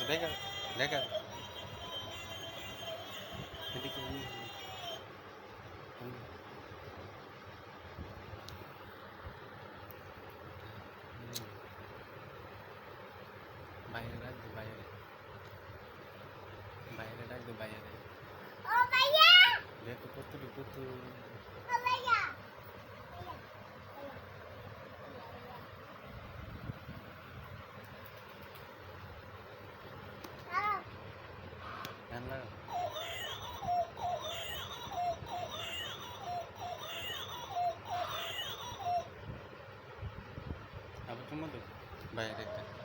দেখা দেখা এদিকে বাইরে রাখবে বাইরে বাইরে রাখবে বাইরে দেখো কতটুকু রান্না আবার তোমাদের বাইরে একটা